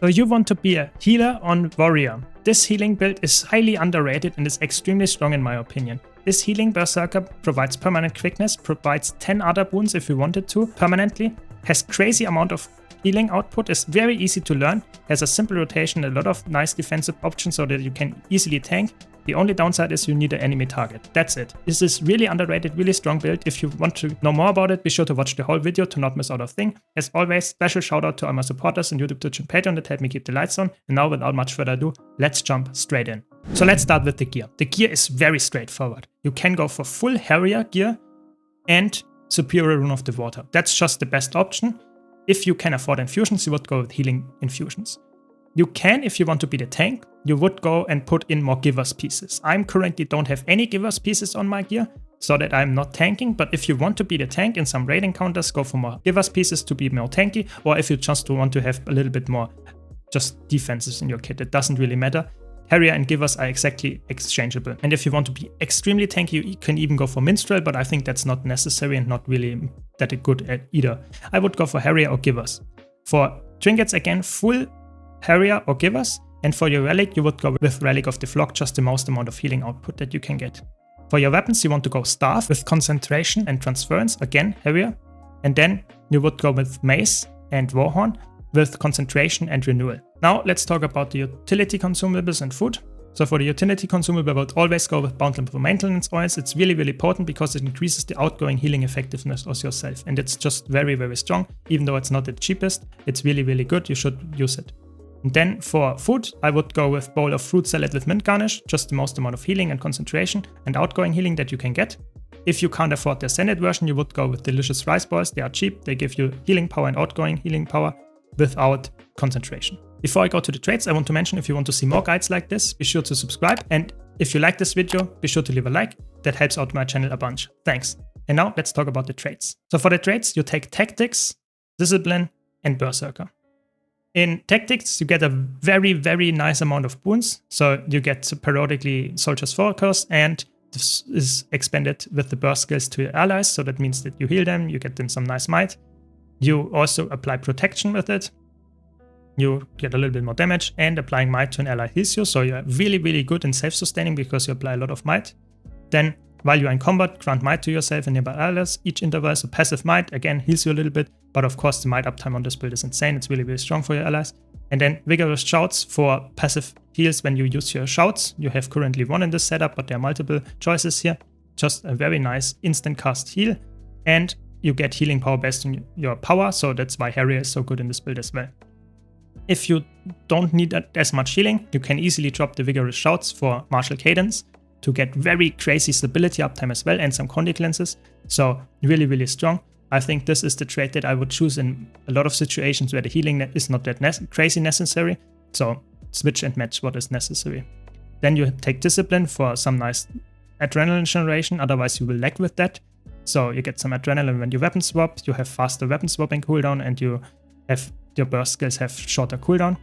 So you want to be a healer on warrior. This healing build is highly underrated and is extremely strong in my opinion. This healing berserker provides permanent quickness, provides 10 other boons if you wanted to permanently, has crazy amount of healing output, is very easy to learn, has a simple rotation, a lot of nice defensive options so that you can easily tank. The only downside is you need an enemy target. That's it. This is really underrated, really strong build. If you want to know more about it, be sure to watch the whole video to not miss out a thing. As always, special shout out to all my supporters on YouTube, Twitch and Patreon that help me keep the lights on. And now without much further ado, let's jump straight in. So let's start with the gear. The gear is very straightforward. You can go for full Harrier gear and Superior Rune of the Water. That's just the best option. If you can afford infusions, you would go with healing infusions. You can, if you want to be the tank, you would go and put in more Givers pieces. I currently don't have any Givers pieces on my gear, so that I'm not tanking, but if you want to be the tank in some raid encounters, go for more Givers pieces to be more tanky, or if you just want to have a little bit more just defenses in your kit, it doesn't really matter. Harrier and Givers are exactly exchangeable. And if you want to be extremely tanky, you can even go for Minstrel, but I think that's not necessary and not really that good at either. I would go for Harrier or Givers. For trinkets, again, full Harrier or Givers, and for your relic, you would go with Relic of the Flock, just the most amount of healing output that you can get. For your weapons, you want to go Staff with Concentration and Transference, again, Harrier, and then you would go with Mace and Warhorn with Concentration and Renewal. Now let's talk about the utility consumables and food. So for the utility consumable, I would always go with Boundless for Maintenance Oils. It's really, really potent because it increases the outgoing healing effectiveness of yourself, and it's just very, very strong. Even though it's not the cheapest, it's really, really good. You should use it. And then for food, I would go with Bowl of Fruit Salad with Mint Garnish, just the most amount of healing and concentration and outgoing healing that you can get. If you can't afford the Ascended version, you would go with Delicious Rice Balls. They are cheap, they give you healing power and outgoing healing power without concentration. Before I go to the trades, I want to mention if you want to see more guides like this, be sure to subscribe. And if you like this video, be sure to leave a like. That helps out my channel a bunch. Thanks. And now let's talk about the trades. So for the trades, you take Tactics, Discipline, and Berserker. In Tactics, you get a very, very nice amount of boons. So you get periodically Soldier's Focus, and this is expanded with the burst skills to your allies. So that means that you heal them, you get them some nice might. You also apply protection with it. You get a little bit more damage, and applying might to an ally heals you. So you're really, really good in self-sustaining because you apply a lot of might. Then while you're in combat, grant might to yourself and nearby allies each interval. So passive might, again, heals you a little bit. But of course, the might uptime on this build is insane. It's really, really strong for your allies. And then Vigorous Shouts for passive heals when you use your shouts. You have currently one in this setup, but there are multiple choices here. Just a very nice instant cast heal. And you get healing power based on your power. So that's why Harrier is so good in this build as well. If you don't need as much healing, you can easily drop the Vigorous Shouts for Martial Cadence to get very crazy stability uptime as well and some Condi cleanses. So really, really strong. I think this is the trait that I would choose in a lot of situations where the healing is not that crazy necessary. So switch and match what is necessary. Then you take Discipline for some nice adrenaline generation, otherwise you will lag with that. So you get some adrenaline when you weapon swap, you have faster weapon swapping cooldown, and you have your burst skills have shorter cooldown.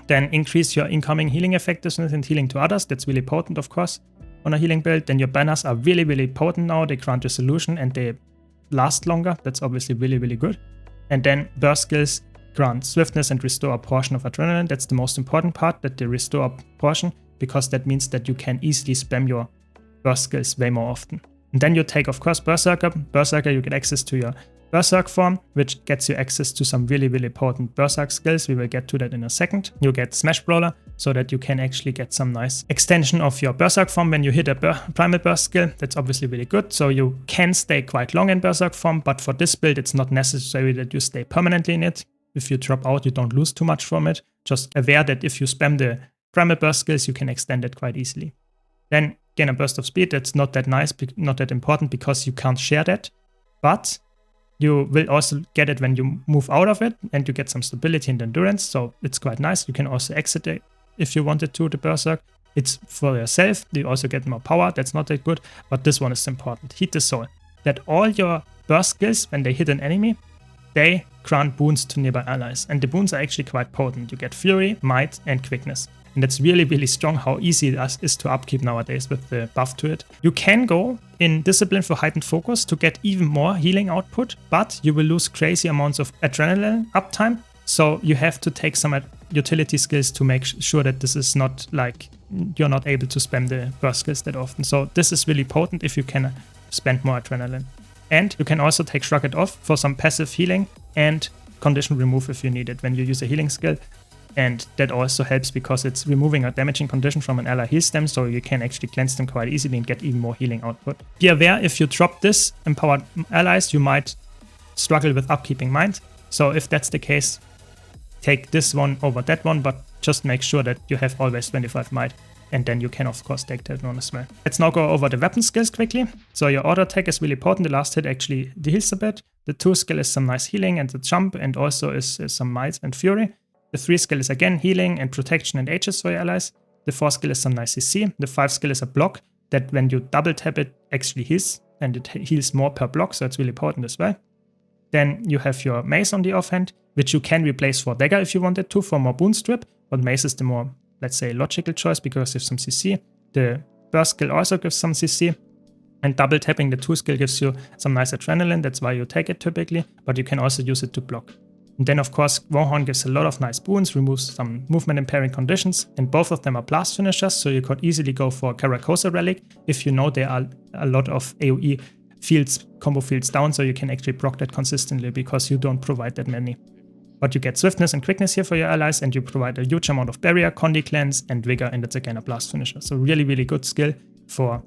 Then increase your incoming healing effectiveness and healing to others. That's really potent, of course, on a healing build. Then your banners are really, really potent now. They grant resolution and they last longer. That's obviously really, really good. And then burst skills grant swiftness and restore a portion of adrenaline. That's the most important part, that they restore a portion, because that means that you can easily spam your burst skills way more often. And then you take, of course, Berserker. Berserker, you get access to your Berserk form, which gets you access to some really, really potent Berserk skills. We will get to that in a second. You get Smash Brawler, so that you can actually get some nice extension of your Berserk form when you hit a Primal Burst skill. That's obviously really good. So you can stay quite long in Berserk form, but for this build, it's not necessary that you stay permanently in it. If you drop out, you don't lose too much from it. Just aware that if you spam the Primal Burst skills, you can extend it quite easily. Then gain a burst of speed. That's not that nice, not that important, because you can't share that. But you will also get it when you move out of it, and you get some stability and endurance, so it's quite nice. You can also exit it if you wanted to, the Berserk. It's for yourself. You also get more power. That's not that good, but this one is important. Heat the Soul. That all your burst skills, when they hit an enemy, they grant boons to nearby allies. And the boons are actually quite potent. You get Fury, Might, and Quickness. And that's really, really strong how easy it is to upkeep nowadays with the buff to it. You can go in Discipline for Heightened Focus to get even more healing output, but you will lose crazy amounts of adrenaline uptime So you have to take some utility skills to make sure that this is not like you're not able to spam the burst skills that often. So this is really potent if you can spend more adrenaline. And you can also take Shrug It Off for some passive healing and condition remove if you need it when you use a healing skill. And that also helps because it's removing a damaging condition from an ally heals them, so you can actually cleanse them quite easily and get even more healing output. Be aware, if you drop this empowered allies, you might struggle with upkeeping mind. So if that's the case, take this one over that one, but just make sure that you have always 25 might, and then you can of course take that one as well. Let's now go over the weapon skills quickly. So your auto attack is really important. The last hit actually heals a bit. The 2 skill is some nice healing and the jump, and also is some might and fury. The 3 skill is again healing and protection and Aegis for your allies. The 4 skill is some nice CC. The 5 skill is a block that when you double tap it actually heals, and it heals more per block, so it's really important as well. Then you have your mace on the offhand, which you can replace for dagger if you wanted to for more boon strip, but mace is the more, let's say, logical choice because you have some CC. The burst skill also gives some CC, and double tapping the 2 skill gives you some nice adrenaline, that's why you take it typically, but you can also use it to block. And then of course Warhorn gives a lot of nice boons, removes some movement impairing conditions, and both of them are blast finishers, so you could easily go for Caracosa Relic if you know there are a lot of AoE fields, combo fields down, so you can actually proc that consistently because you don't provide that many. But you get swiftness and quickness here for your allies, and you provide a huge amount of barrier, condi cleanse, and vigor, and it's again a blast finisher. So really, really good skill for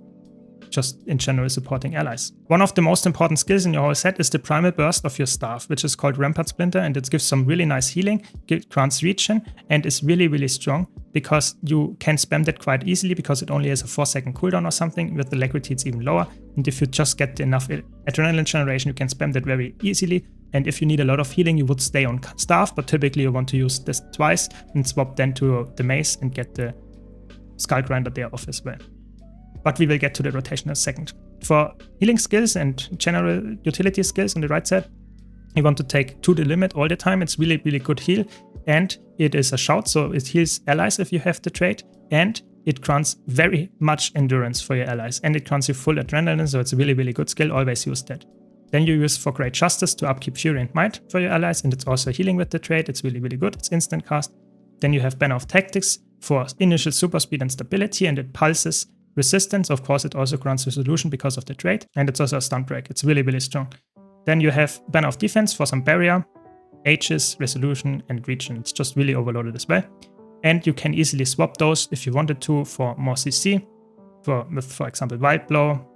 just in general supporting allies. One of the most important skills in your whole set is the primal burst of your staff, which is called Rampart Splinter, and it gives some really nice healing, grants regen, and is really, really strong because you can spam that quite easily because it only has a 4-second cooldown or something. With alacrity it's even lower, and if you just get enough adrenaline generation, you can spam that very easily. And if you need a lot of healing, you would stay on staff, but typically you want to use this twice and swap then to the mace and get the Skull Grinder there off as well. But we will get to the rotation in a second. For healing skills and general utility skills on the right side, you want to take to the limit all the time. It's really, really good heal, and it is a shout, so it heals allies if you have the trait, and it grants very much endurance for your allies, and it grants you full adrenaline, so it's a really, really good skill. Always use that. Then you use for Great Justice to upkeep Fury and Might for your allies, and it's also healing with the trait. It's really, really good. It's instant cast. Then you have Banner of Tactics for initial super speed and stability, and it pulses resistance. Of course, it also grants resolution because of the trait, and it's also a stun break. It's really, really strong. Then you have Banner of Defense for some barrier, Aegis, resolution, and regen. It's just really overloaded as well. And you can easily swap those if you wanted to for more CC. For example, Wild Blow.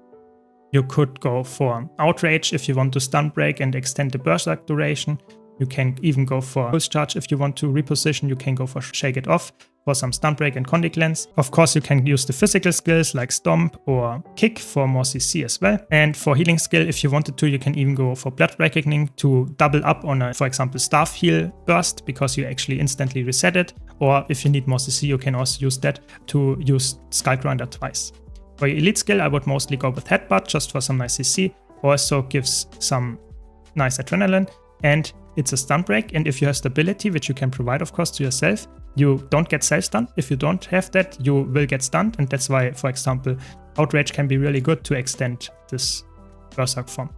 You could go for Outrage if you want to stun break and extend the Berserk duration. You can even go for Pulse Charge if you want to reposition. You can go for Shake It Off for some stun break and condi cleanse. Of course, you can use the physical skills like Stomp or Kick for more CC as well. And for healing skill, if you wanted to, you can even go for Blood Reckoning to double up on a, for example, Staff Heal burst because you actually instantly reset it. Or if you need more CC, you can also use that to use Skull Grinder twice. For your elite skill, I would mostly go with Headbutt just for some nice CC. Also gives some nice adrenaline, and it's a stun break. And if you have stability, which you can provide, of course, to yourself, you don't get self-stunned. If you don't have that, you will get stunned. And that's why, for example, Outrage can be really good to extend this Berserk form.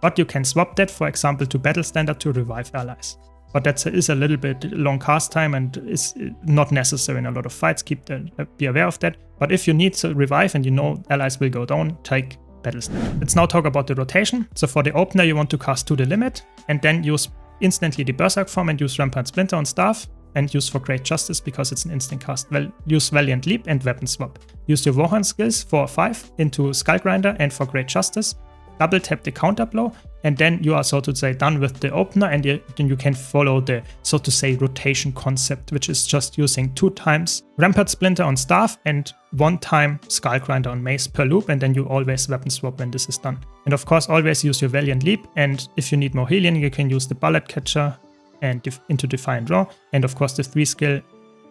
But you can swap that, for example, to Battle Standard to revive allies. But that is a little bit long cast time and is not necessary in a lot of fights. Be aware of that. But if you need to revive and you know allies will go down, take Battle Standard. Let's now talk about the rotation. So for the opener, you want to cast to the limit and then use instantly the Berserk form and use Rampart Splinter on staff and use for Great Justice because it's an instant cast. Well, use Valiant Leap and Weapon Swap. Use your Warhorn skills for 5 into Skull Grinder and for Great Justice. Double tap the counter blow, and then you are, so to say, done with the opener, and then you can follow the, so to say, rotation concept, which is just using 2 times Rampart Splinter on staff and 1 time Skull Grinder on mace per loop, and then you always weapon swap when this is done. And of course, always use your Valiant Leap, and if you need more healing, you can use the Bullet Catcher and into Defiant Draw, and of course the 3 skill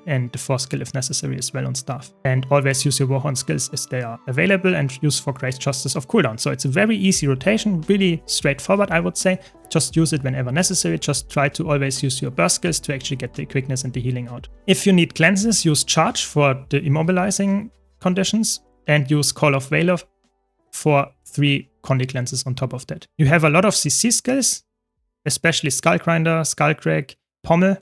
and the 4 skill if necessary as well on staff. And always use your Warhorn skills as they are available and use for Great Justice of cooldown. So it's a very easy rotation, really straightforward, I would say. Just use it whenever necessary. Just try to always use your burst skills to actually get the quickness and the healing out. If you need cleanses, use Charge for the immobilizing conditions and use Call of Valor for 3 condi cleanses on top of that. You have a lot of CC skills, especially Skull Grinder, Skull Crack, Pommel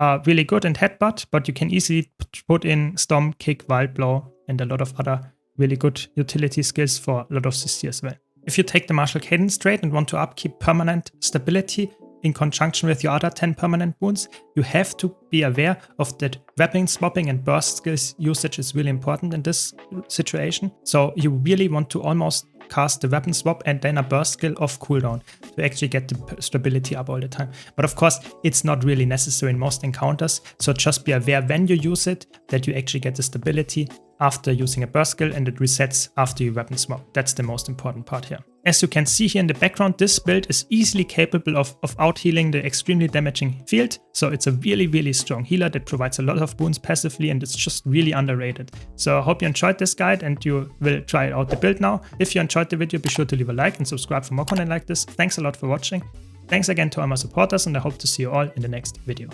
are really good and headbutt, but you can easily put in Storm, Kick, Wild Blow, and a lot of other really good utility skills for a lot of CC as well. If you take the Martial Cadence trait and want to upkeep permanent stability in conjunction with your other 10 permanent boons, you have to be aware of that weapon swapping and burst skills usage is really important in this situation. So you really want to almost cast the weapon swap and then a burst skill off cooldown to actually get the stability up all the time. But of course, it's not really necessary in most encounters, so just be aware when you use it that you actually get the stability after using a burst skill, and it resets after you weapon swap. That's the most important part here. As you can see here in the background, this build is easily capable of out-healing the extremely damaging field. So it's a really, really strong healer that provides a lot of boons passively, and it's just really underrated. So I hope you enjoyed this guide and you will try out the build now. If you enjoyed the video, be sure to leave a like and subscribe for more content like this. Thanks a lot for watching. Thanks again to all my supporters, and I hope to see you all in the next video.